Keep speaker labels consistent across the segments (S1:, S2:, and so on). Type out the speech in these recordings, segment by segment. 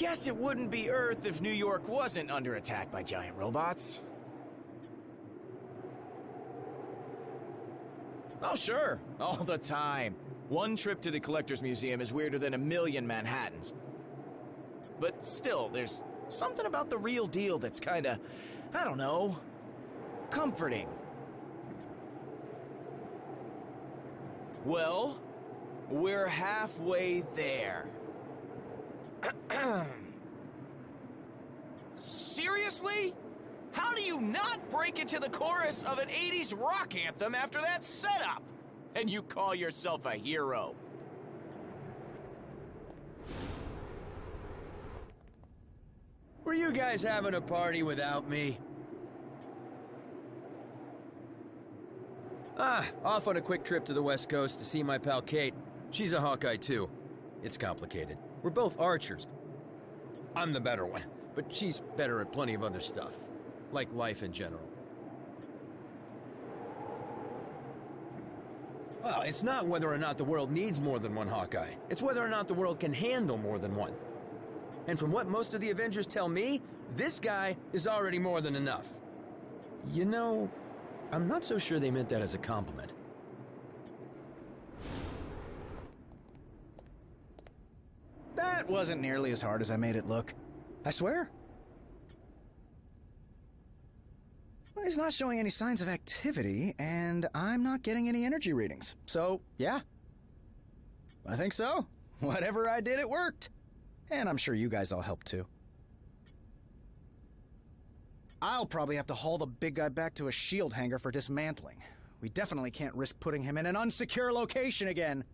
S1: guess it wouldn't be Earth if New York wasn't under attack by giant robots. Oh sure, all the time. One trip to the Collector's Museum is weirder than a million Manhattans. But still, there's something about the real deal that's kinda, I don't know, comforting. Well, we're halfway there. Seriously? How do you not break into the chorus of an 80s rock anthem after that setup? And you call yourself a hero?
S2: Were you guys having a party without me? Off on a quick trip to the West Coast to see my pal Kate. She's a Hawkeye too. It's complicated. We're both archers. I'm the better one, but she's better at plenty of other stuff. Like life in general. Well, it's not whether or not the world needs more than one Hawkeye. It's whether or not the world can handle more than one. And from what most of the Avengers tell me, this guy is already more than enough. You know, I'm not so sure they meant that as a compliment.
S1: That wasn't nearly as hard as I made it look. I swear. Well, he's not showing any signs of activity, and I'm not getting any energy readings. So, yeah. I think so. Whatever I did, it worked. And I'm sure you guys all helped too. I'll probably have to haul the big guy back to a shield hangar for dismantling. We definitely can't risk putting him in an unsecure location again.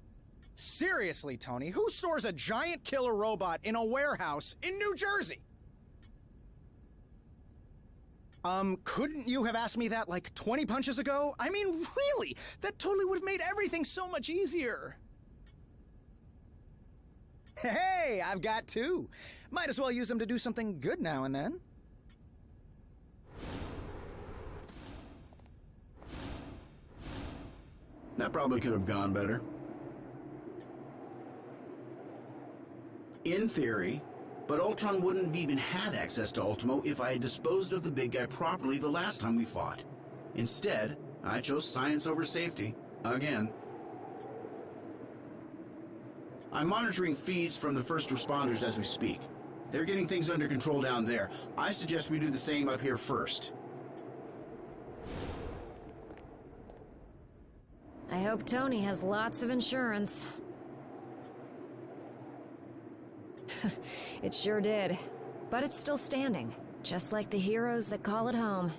S1: Seriously, Tony, who stores a giant killer robot in a warehouse in New Jersey? Couldn't you have asked me that like 20 punches ago? I mean, really? That totally would have made everything so much easier. Hey, I've got two. Might as well use them to do something good now and then.
S3: That probably could have gone better. In theory, but Ultron wouldn't have even had access to Ultimo if I had disposed of the big guy properly the last time we fought. Instead, I chose science over safety. Again. I'm monitoring feeds from the first responders as we speak. They're getting things under control down there. I suggest we do the same up here first.
S4: I hope Tony has lots of insurance. It sure did. But it's still standing, just like the heroes that call it home.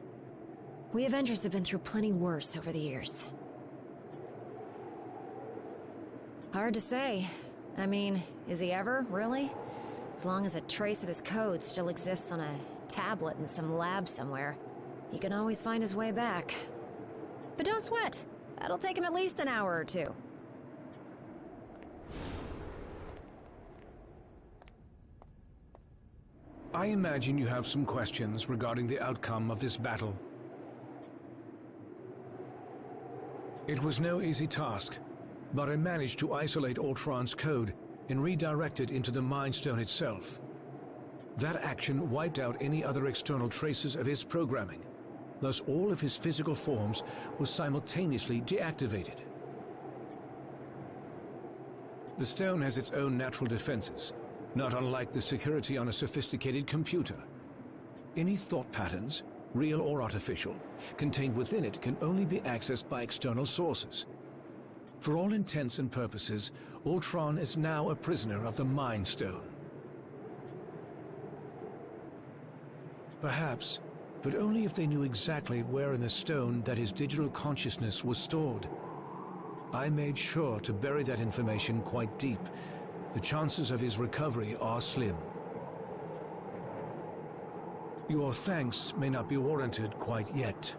S4: We Avengers have been through plenty worse over the years. Hard to say. I mean, is he ever, really? As long as a trace of his code still exists on a tablet in some lab somewhere, he can always find his way back. But don't sweat. That'll take him at least an hour or two.
S5: I imagine you have some questions regarding the outcome of this battle. It was no easy task, but I managed to isolate Ultron's code and redirect it into the Mind Stone itself. That action wiped out any other external traces of his programming. Thus all of his physical forms were simultaneously deactivated. The stone has its own natural defenses, not unlike the security on a sophisticated computer. Any thought patterns, real or artificial, contained within it can only be accessed by external sources. For all intents and purposes, Ultron is now a prisoner of the Mind Stone. Perhaps, but only if they knew exactly where in the stone that his digital consciousness was stored. I made sure to bury that information quite deep. The chances of his recovery are slim. Your thanks may not be warranted quite yet.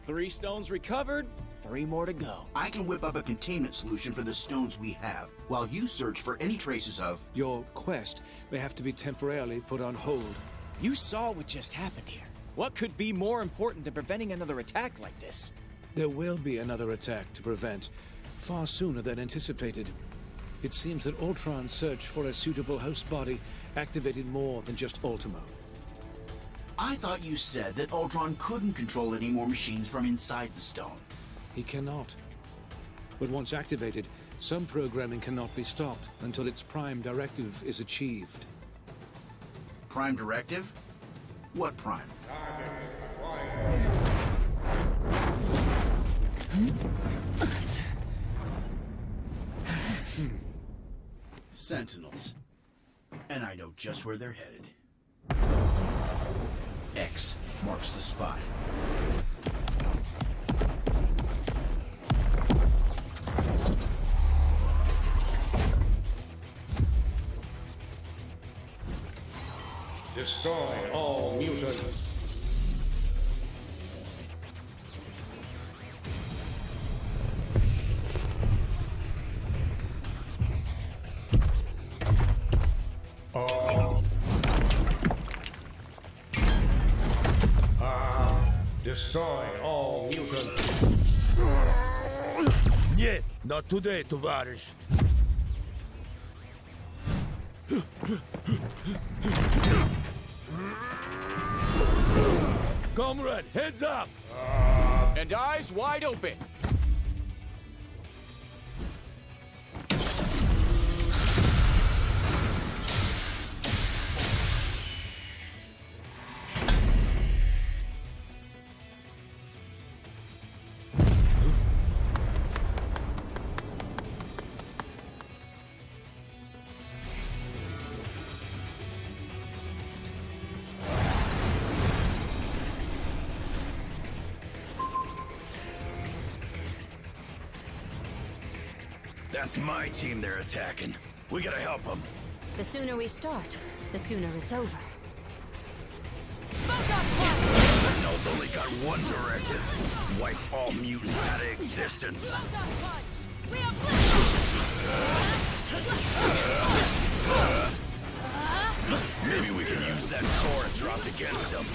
S1: Three stones recovered, 3 more to go.
S3: I can whip up a containment solution for the stones we have, while you search for any traces of...
S5: Your quest may have to be temporarily put on hold.
S1: You saw what just happened here. What could be more important than preventing another attack like this?
S5: There will be another attack to prevent, far sooner than anticipated. It seems that Ultron's search for a suitable host body activated more than just Ultimo.
S3: I thought you said that Ultron couldn't control any more machines from inside the stone.
S5: He cannot. But once activated, some programming cannot be stopped until its prime directive is achieved.
S3: Prime directive? What prime? Sentinels. And I know just where they're headed. X marks the spot.
S6: Destroy all mutants. Destroy all mutants.
S7: Нет, not today, товарищ. Comrade, heads up!
S8: And eyes wide open.
S7: That's my team they're attacking. We gotta help them.
S4: The sooner we start, the sooner it's over.
S7: Sentinel's only got one directive. Wipe all mutants out of existence. Maybe we can use that core dropped against them.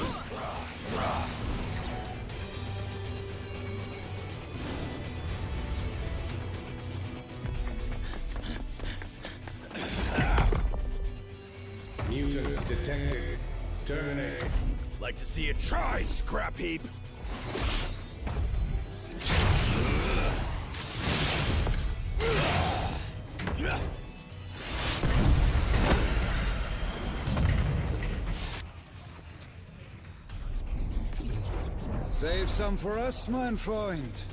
S6: Mutants detected. Terminate.
S7: Like to see you try, scrap heap.
S1: Save some for us, mein Freund.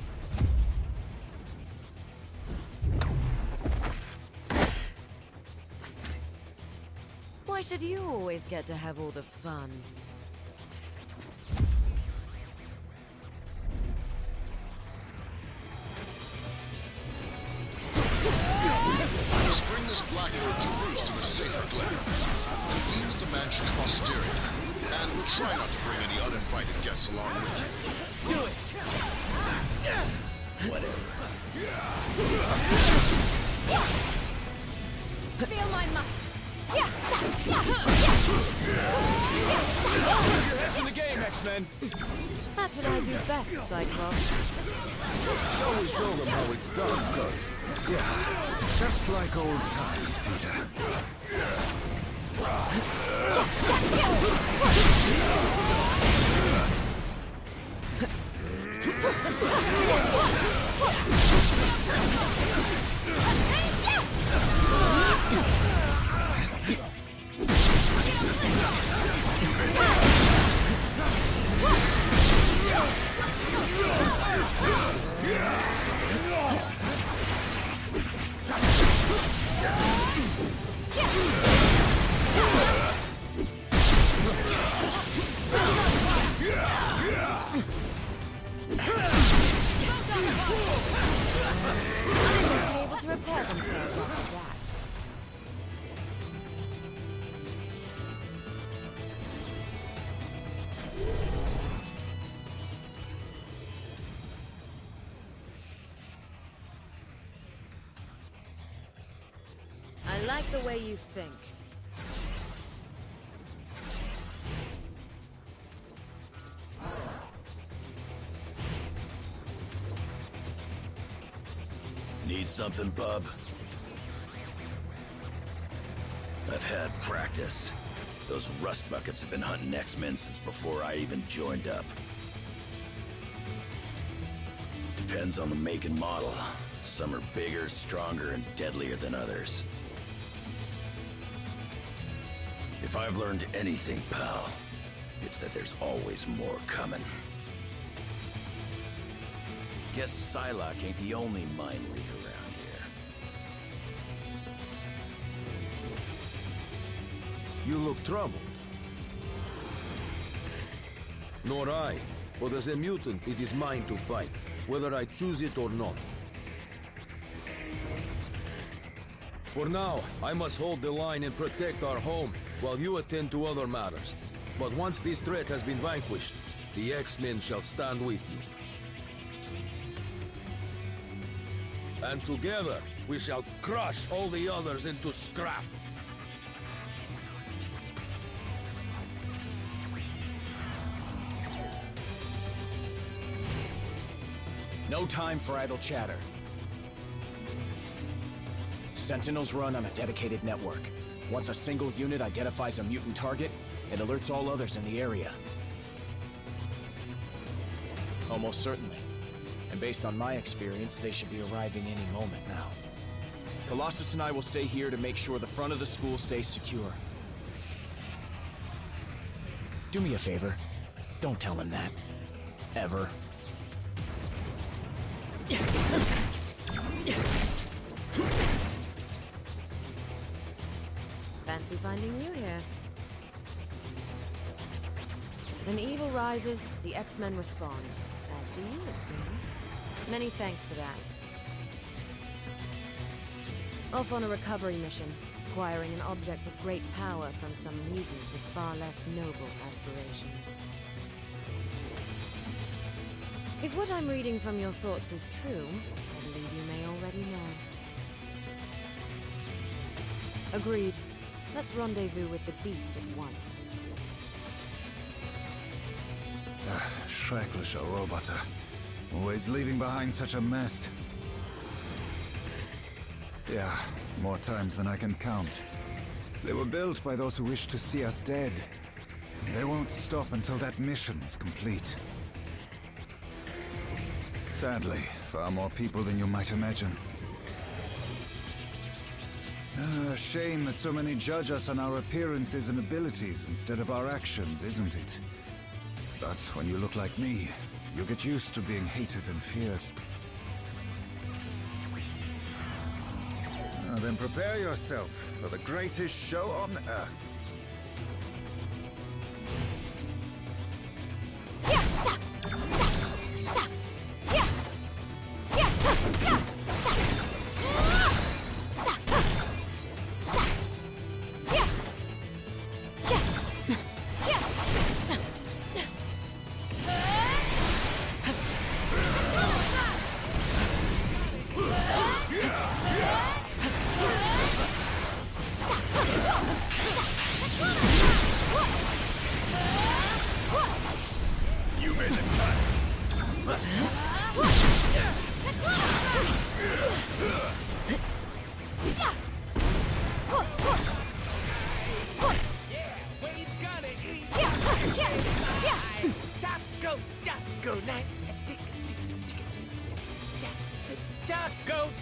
S4: Why should you always get to have all the fun?
S9: Bring this blackbird to roost in a safer place. Clean the mansion posterior. And try not to bring any uninvited guests along with you.
S8: Do it.
S4: Feel my might!
S8: That's in the game, X-Men.
S4: That's what I do best, Cyclops.
S7: So we show them how it's done, good.
S1: Yeah, just like old times, Peter.
S4: They're able to repair themselves after that. I like the way you think.
S7: Need something, bub? I've had practice. Those rust buckets have been hunting X-Men since before I even joined up. Depends on the make and model. Some are bigger, stronger, and deadlier than others. If I've learned anything, pal, it's that there's always more coming. Guess Psylocke ain't the only mind reader around here.
S2: You look troubled. Nor I. But as a mutant, it is mine to fight, whether I choose it or not. For now, I must hold the line and protect our home, while you attend to other matters. But once this threat has been vanquished, the X-Men shall stand with you. And together, we shall crush all the others into scrap.
S8: No time for idle chatter. Sentinels run on a dedicated network. Once a single unit identifies a mutant target, it alerts all others in the area. Almost certainly. And based on my experience, they should be arriving any moment now. Colossus and I will stay here to make sure the front of the school stays secure. Do me a favor. Don't tell him that. Ever.
S4: Fancy finding you here. When evil rises, the X-Men respond. As do you, it seems. Many thanks for that. Off on a recovery mission, acquiring an object of great power from some mutants with far less noble aspirations. If what I'm reading from your thoughts is true, I believe you may already know. Agreed. Let's rendezvous with the beast at once.
S10: Schreckliche Roboter. Always leaving behind such a mess. Yeah, more times than I can count. They were built by those who wish to see us dead. They won't stop until that mission is complete. Sadly, far more people than you might imagine. A shame that so many judge us on our appearances and abilities instead of our actions, isn't it? But when you look like me, you get used to being hated and feared. Then prepare yourself for the greatest show on Earth.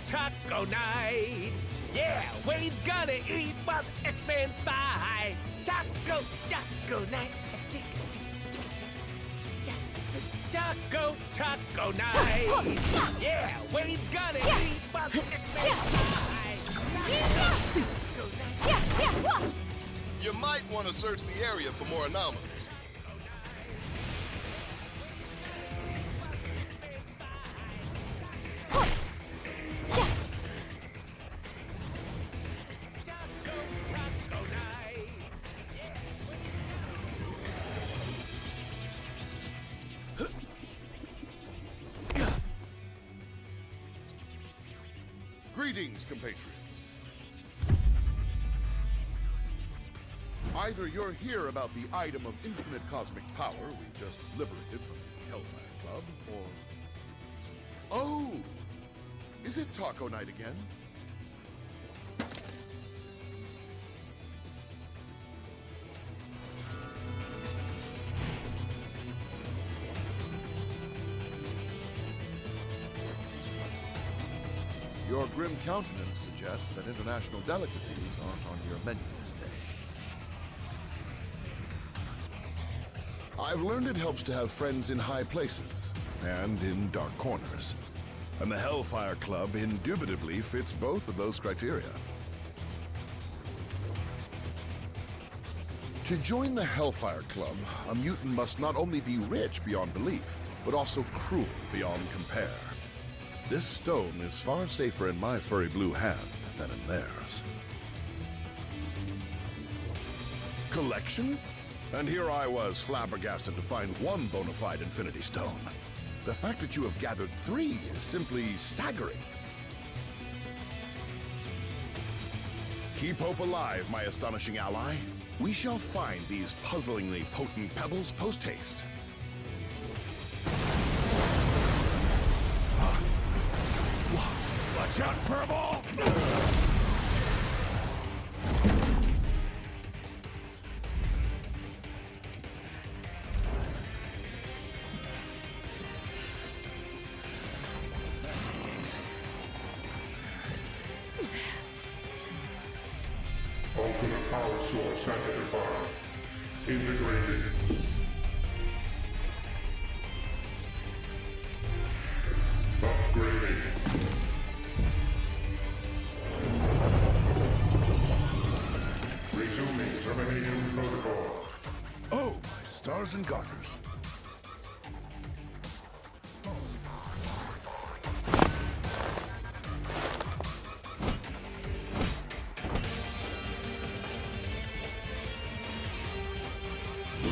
S11: Taco night. Yeah, Wade's gonna eat while the X-Men fight. Taco night. Taco night. Yeah, Wade's gonna eat while the X-Men fight.
S9: You might want to search the area for more anomalies. Greetings, compatriots. Either you're here about the item of infinite cosmic power we just liberated from the Hellfire Club, or... Oh! Is it taco night again? Your grim countenance suggests that international delicacies aren't on your menu this day. I've learned it helps to have friends in high places and in dark corners. And the Hellfire Club indubitably fits both of those criteria. To join the Hellfire Club, a mutant must not only be rich beyond belief, but also cruel beyond compare. This stone is far safer in my furry blue hand than in theirs. Collection? And here I was flabbergasted to find one bona fide Infinity Stone. The fact that you have gathered 3 is simply staggering. Keep hope alive, my astonishing ally. We shall find these puzzlingly potent pebbles post-haste. Watch out, Furball!
S6: Ultimate power source identified. Integrated. Upgrading. Resuming termination protocol.
S9: Oh, my stars and garters.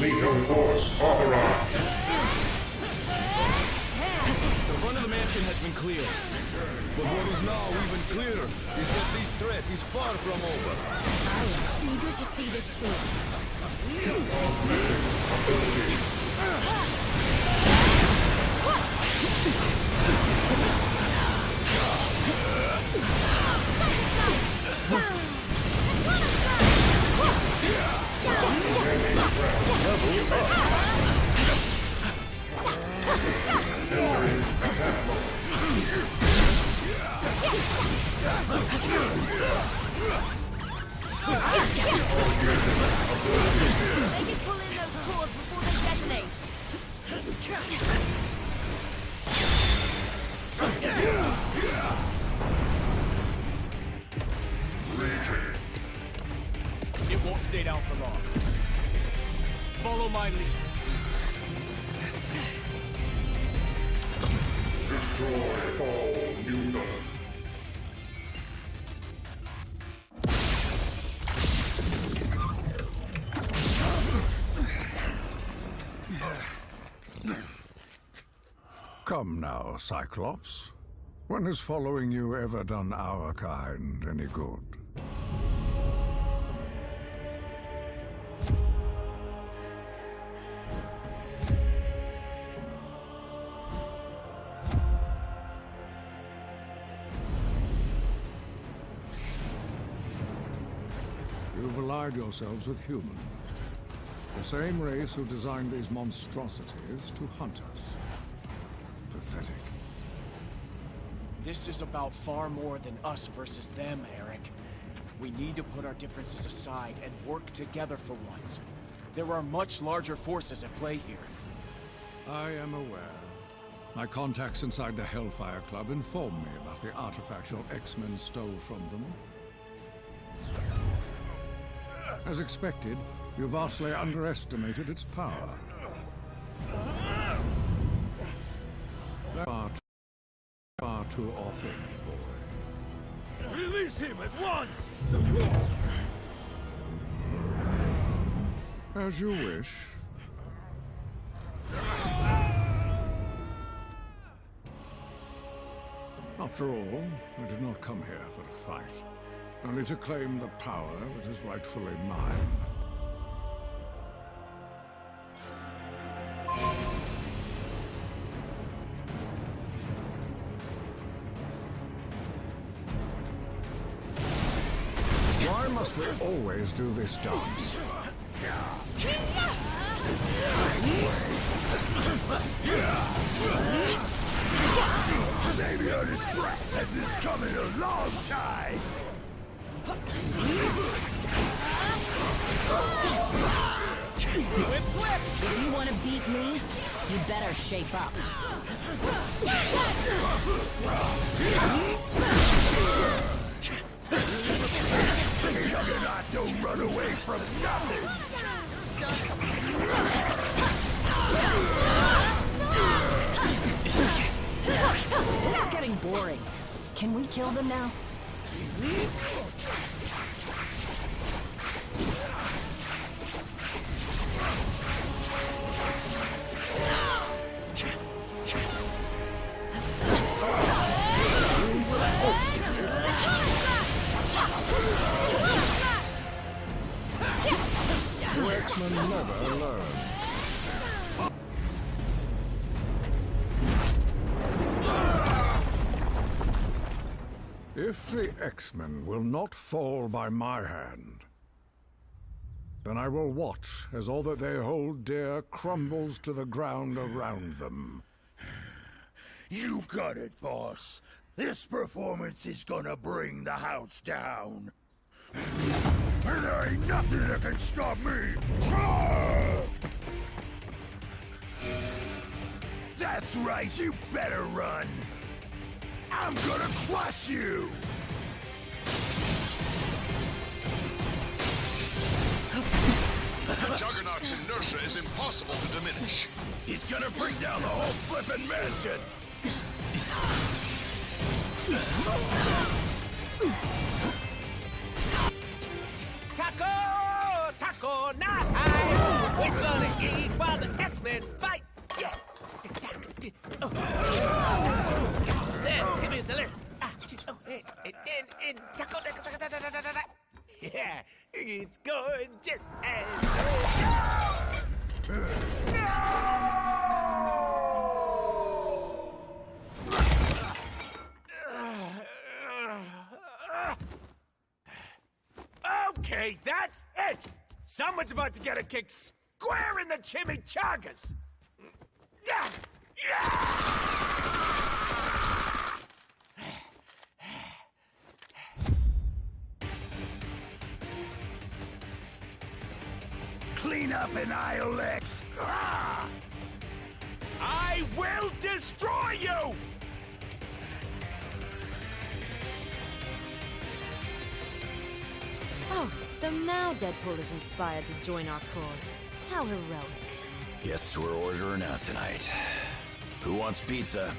S6: Lethal force authorized.
S8: The front of the mansion has been cleared.
S2: But what is now even clearer is that this threat is far from over.
S12: I am eager to see this through.
S13: They can pull in those cores before they detonate.
S8: It won't stay down for long. Follow my lead.
S6: Destroy all mutants.
S10: Come now, Cyclops. When has following you ever done our kind any good? You've allied yourselves with human. The same race who designed these monstrosities to hunt us. Pathetic.
S8: This is about far more than us versus them, Eric. We need to put our differences aside and work together for once. There are much larger forces at play here.
S10: I am aware. My contacts inside the Hellfire Club informed me about the artifact your X-Men stole from them. As expected, you vastly underestimated its power. Far too often, boy.
S11: Release him at once!
S10: As you wish. After all, I did not come here for a fight, only to claim the power that is rightfully mine. Must we always do this dance?
S7: Xavier and his brats had this coming a long time!
S12: Whip, whip! If you want to beat me, you better shape up.
S7: Juggernaut don't run away from nothing!
S12: This is getting boring. Can we kill them now?
S10: X-Men never learn. If the X-Men will not fall by my hand, then I will watch as all that they hold dear crumbles to the ground around them.
S7: You got it, boss. This performance is gonna bring the house down. And there ain't nothing that can stop me! That's right, you better run! I'm gonna crush you!
S9: Juggernaut's inertia is impossible to diminish.
S7: He's gonna bring down the whole flippin' mansion!
S11: Taco! Taco night! We're gonna eat while the X-Men fight! Yeah! There, hit me with the lyrics. Taco, yeah, it's gorgeous and Okay, that's it! Someone's about to get a kick square in the chimichangas!
S7: Clean up in aisle X!
S11: I will destroy you!
S13: Oh, so now Deadpool is inspired to join our cause. How heroic.
S7: Guess we're ordering out tonight. Who wants pizza?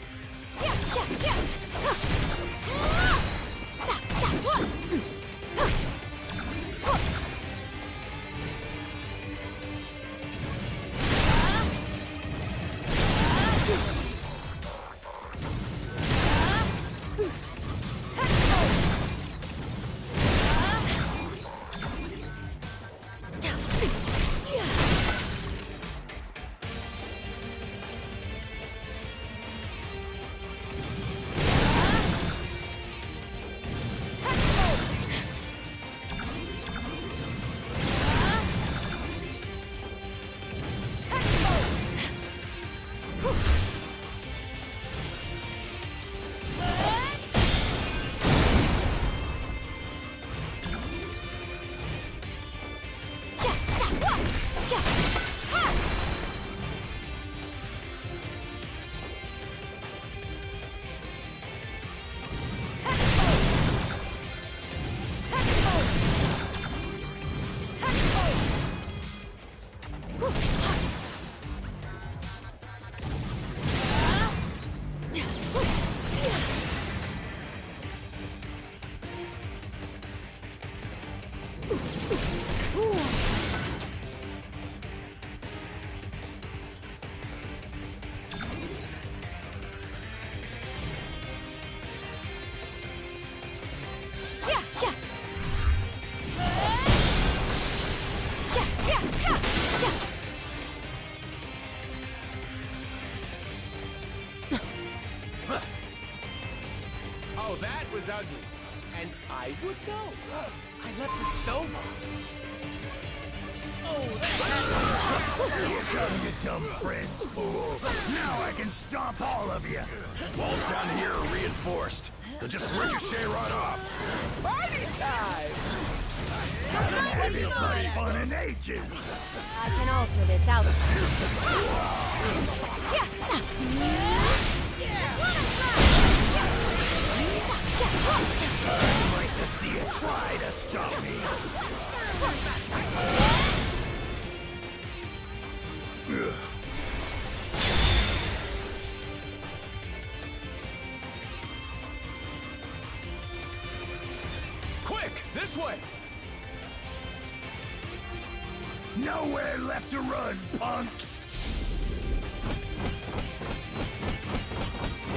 S11: Oh, that was ugly. And I would know. I left the stove on.
S7: Here come your dumb friends, fool. Now I can stomp all of you.
S9: Walls down here are reinforced. They'll just ricochet right off.
S11: Party time!
S7: Haven't had this much fun in ages.
S12: I can alter this outcome.
S7: I'd like to see you try to stop me.
S8: Quick, this way!
S7: Nowhere left to run, punks!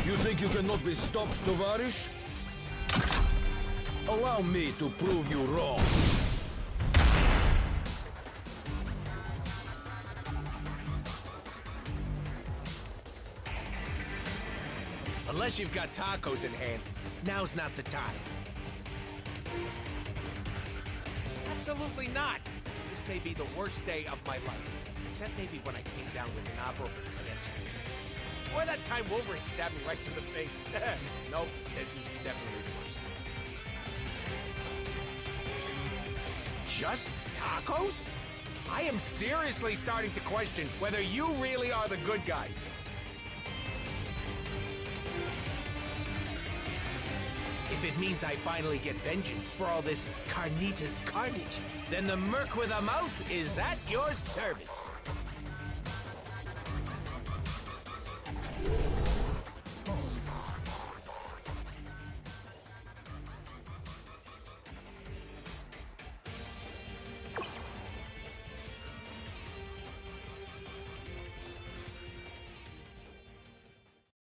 S2: You think you cannot be stopped, Tovarish? Allow me to prove you wrong.
S11: Unless you've got tacos in hand, now's not the time. Absolutely not! This may be the worst day of my life. Except maybe when I came down with an operable cancer. Or that time Wolverine stabbed me right to the face. Nope, this is definitely the worst. Just tacos? I am seriously starting to question whether you really are the good guys. If it means I finally get vengeance for all this carnitas carnage, then the merc with a mouth is at your service.